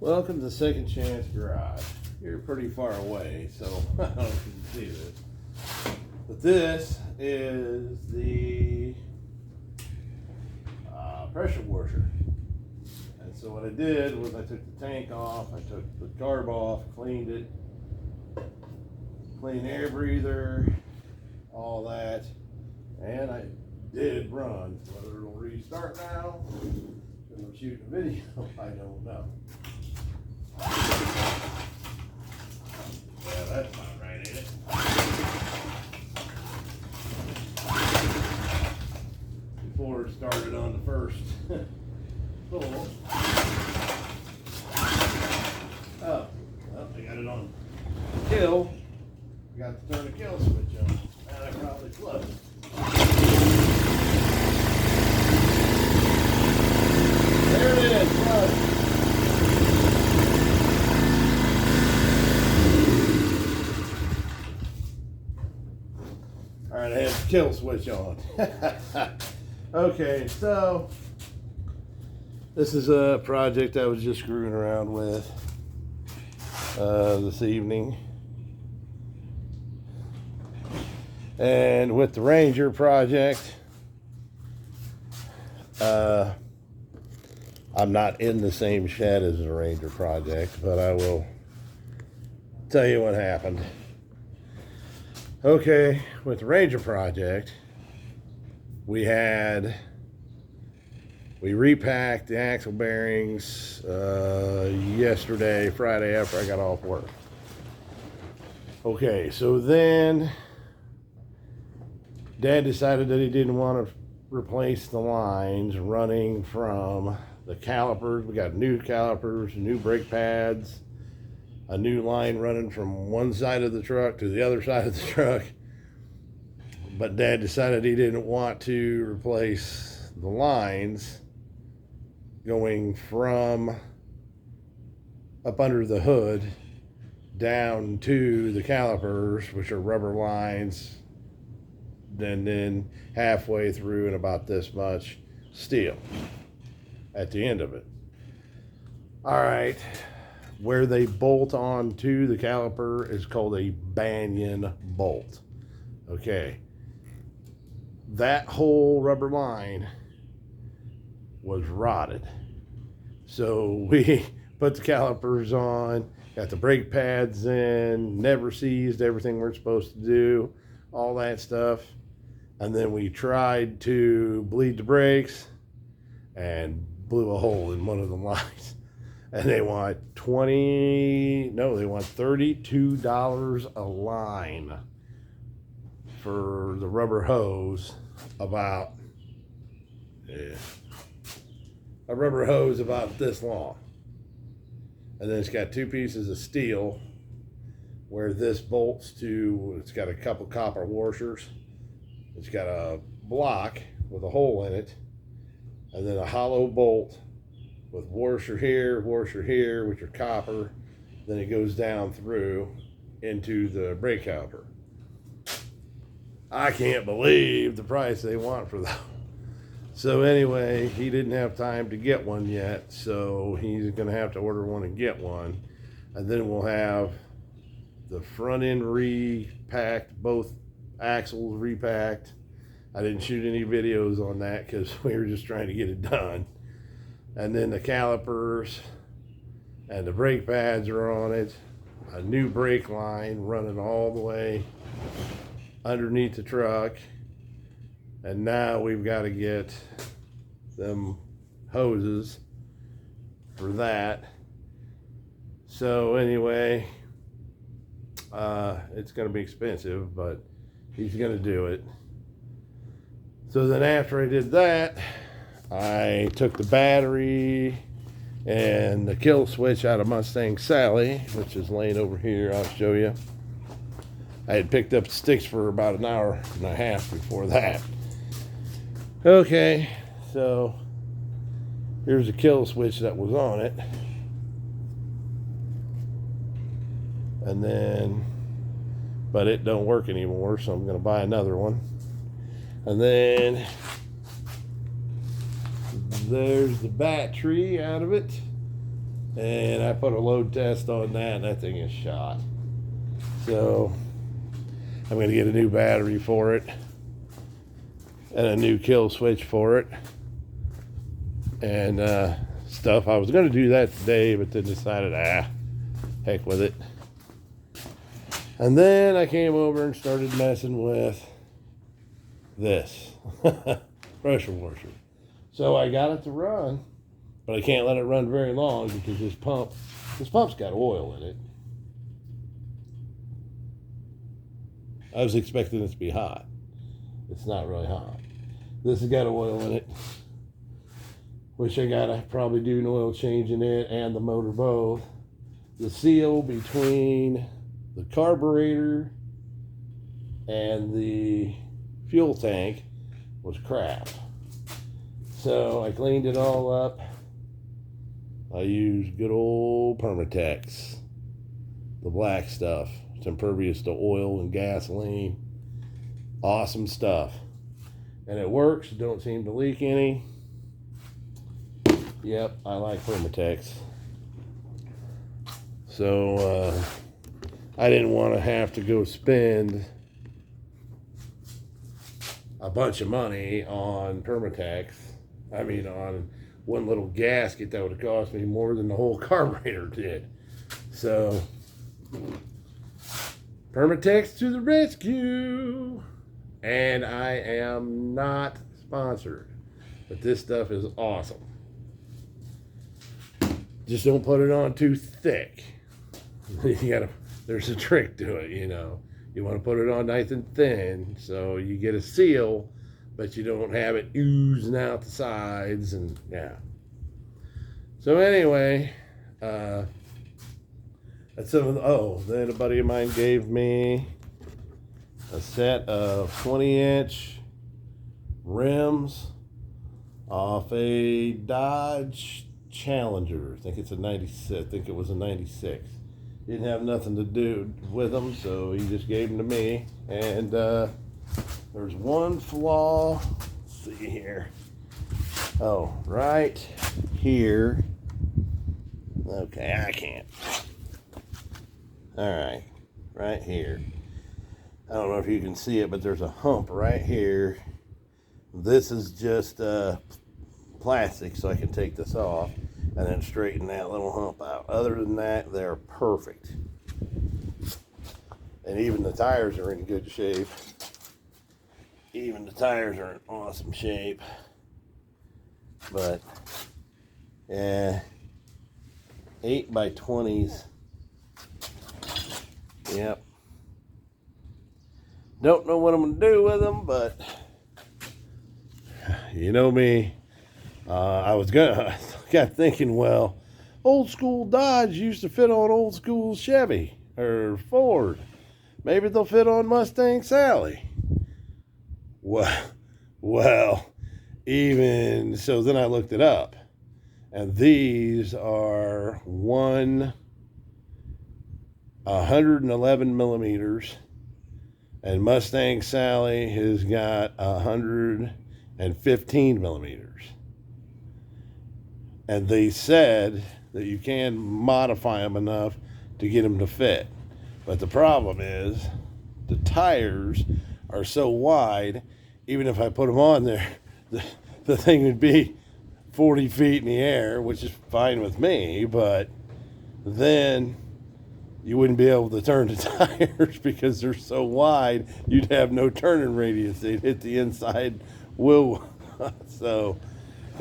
Welcome to Second Chance Garage. You're pretty far away, so I don't know if you can see this. But this is the pressure washer. And so what I did was I took the tank off, I took the carb off, cleaned it, clean air breather, all that. And I did run. Whether it'll restart now, because I'm shooting a video, I don't know. Yeah, that's not right, ain't it? Before it started on the first pull. Oh, well, I got it on kill. I got to turn the kill switch on. And I probably closed. There it is, closed. All right, I have the kill switch on. Okay, so this is a project I was just screwing around with this evening. And with the Ranger project, I'm not in the same shed as the Ranger project, but I will tell you what happened. Okay, with the Ranger project, we repacked the axle bearings yesterday, Friday, after I got off work. Okay, so then Dad decided that he didn't want to replace the lines running from the calipers. We got new calipers, new brake pads, a new line running from one side of the truck to the other side of the truck. But Dad decided he didn't want to replace the lines going from up under the hood down to the calipers, which are rubber lines, and then halfway through and about this much steel at the end of it. All right, where they bolt onto the caliper is called a banyan bolt. Okay, that whole rubber line was rotted. So we put the calipers on, got the brake pads in, never seized everything we're supposed to do, all that stuff. And then we tried to bleed the brakes and blew a hole in one of the lines. And they want $32 a line for the rubber hose about this long. And then it's got two pieces of steel where this bolts to. It's got a couple copper washers. It's got a block with a hole in it, and then a hollow bolt with washer here, which are copper. Then it goes down through into the brake caliper. I can't believe the price they want for that. So anyway, he didn't have time to get one yet, so he's gonna have to order one and get one. And then we'll have the front end repacked, both axles repacked. I didn't shoot any videos on that because we were just trying to get it done. And then the calipers and the brake pads are on it. A new brake line running all the way underneath the truck. And now we've got to get them hoses for that. So anyway, it's going to be expensive, but he's going to do it. So then after I did that, I took the battery and the kill switch out of Mustang Sally, which is laying over here. I'll show you. I had picked up the sticks for about an hour and a half before that. Okay, so here's the kill switch that was on it. And then, but it don't work anymore, so I'm going to buy another one. And then there's the battery out of it. And I put a load test on that, and that thing is shot. So I'm going to get a new battery for it and a new kill switch for it and stuff. I was going to do that today, but then decided, heck with it. And then I came over and started messing with this pressure washer. So I got it to run, but I can't let it run very long because this pump's got oil in it. I was expecting it to be hot. It's not really hot. This has got oil in it, which I gotta probably do an oil change in it and the motor both. The seal between the carburetor and the fuel tank was crap. So I cleaned it all up. I used good old Permatex, the black stuff. It's impervious to oil and gasoline. Awesome stuff. And it works. Don't seem to leak any. Yep, I like Permatex. So I didn't want to have to go spend a bunch of money on Permatex. I mean, on one little gasket that would have cost me more than the whole carburetor did. So Permatex to the rescue. And I am not sponsored, but this stuff is awesome. Just don't put it on too thick. There's a trick to it, you know. You want to put it on nice and thin so you get a seal, but you don't have it oozing out the sides, and yeah. So anyway, that's some of the, then a buddy of mine gave me a set of 20-inch rims off a Dodge Challenger. I think it's a 96. I think it was a 96. Didn't have nothing to do with them, so he just gave them to me. And there's one flaw. Let's see here. Oh, right here. Okay, I can't. All right here. I don't know if you can see it, but there's a hump right here. This is just plastic, so I can take this off and then straighten that little hump out. Other than that, they're perfect. And even the tires are in good shape. Even the tires are in awesome shape. But, yeah, 8x20s. Yep. Don't know what I'm going to do with them, but you know me. I got thinking, well, old school Dodge used to fit on old school Chevy or Ford. Maybe they'll fit on Mustang Sally. Well, even so, then I looked it up, and these are 111 millimeters. And Mustang Sally has got 115 millimeters. And they said that you can modify them enough to get them to fit. But the problem is the tires are so wide, even if I put them on there, the thing would be 40 feet in the air, which is fine with me, but then you wouldn't be able to turn the tires because they're so wide, you'd have no turning radius. They'd hit the inside wheel. So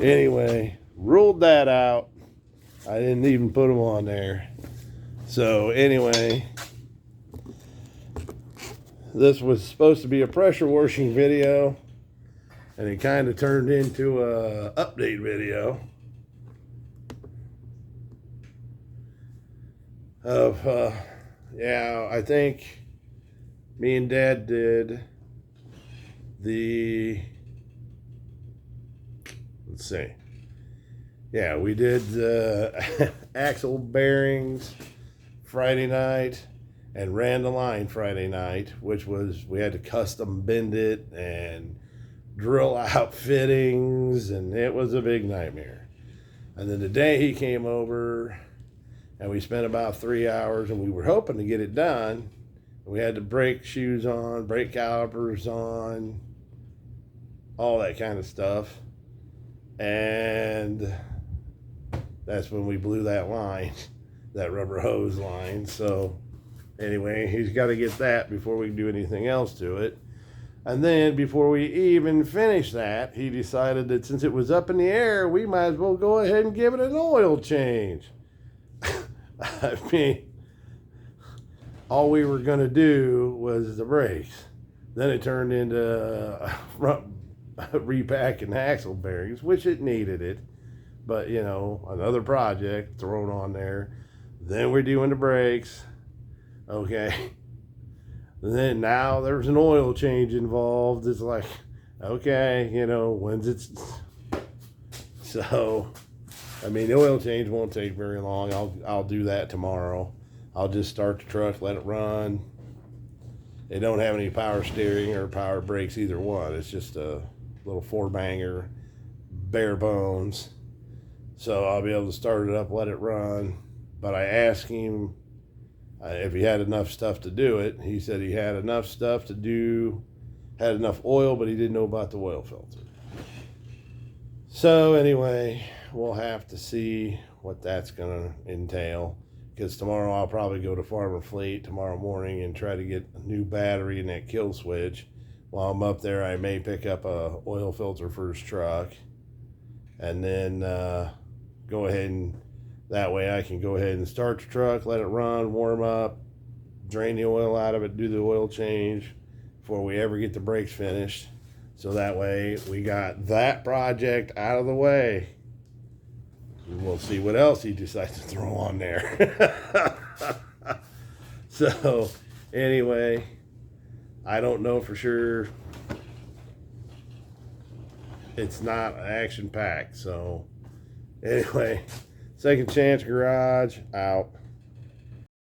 anyway, ruled that out. I didn't even put them on there. So anyway, this was supposed to be a pressure washing video, and it kind of turned into a update video of yeah, I think me and Dad did the, let's see, yeah, we did the axle bearings Friday night and ran the line Friday night, which was, we had to custom bend it and drill out fittings, and it was a big nightmare. And then the day he came over, And we spent about 3 hours, and we were hoping to get it done. We had the brake shoes on, brake calipers on, all that kind of stuff. And that's when we blew that line, that rubber hose line. So anyway, he's got to get that before we can do anything else to it. And then before we even finished that, he decided that since it was up in the air, we might as well go ahead and give it an oil change. I mean, all we were going to do was the brakes. Then it turned into repacking axle bearings, which it needed it. But, you know, another project thrown on there. Then we're doing the brakes. Okay. And then now there's an oil change involved. It's like, okay, you know, when's it? So, I mean, the oil change won't take very long. I'll do that tomorrow. I'll just start the truck, let it run. It don't have any power steering or power brakes, either one. It's just a little 4-banger, bare bones. So I'll be able to start it up, let it run. But I asked him if he had enough stuff to do it. He said he had enough stuff to do, had enough oil, but he didn't know about the oil filter. So anyway, we'll have to see what that's going to entail. Because tomorrow I'll probably go to Farmer Fleet tomorrow morning and try to get a new battery in that kill switch. While I'm up there, I may pick up a oil filter for his truck. And then go ahead and, that way I can go ahead and start the truck, let it run, warm up, drain the oil out of it, do the oil change before we ever get the brakes finished. So that way we got that project out of the way. We'll see what else he decides to throw on there. So anyway, I don't know for sure. It's not action packed. So anyway, Second Chance Garage out.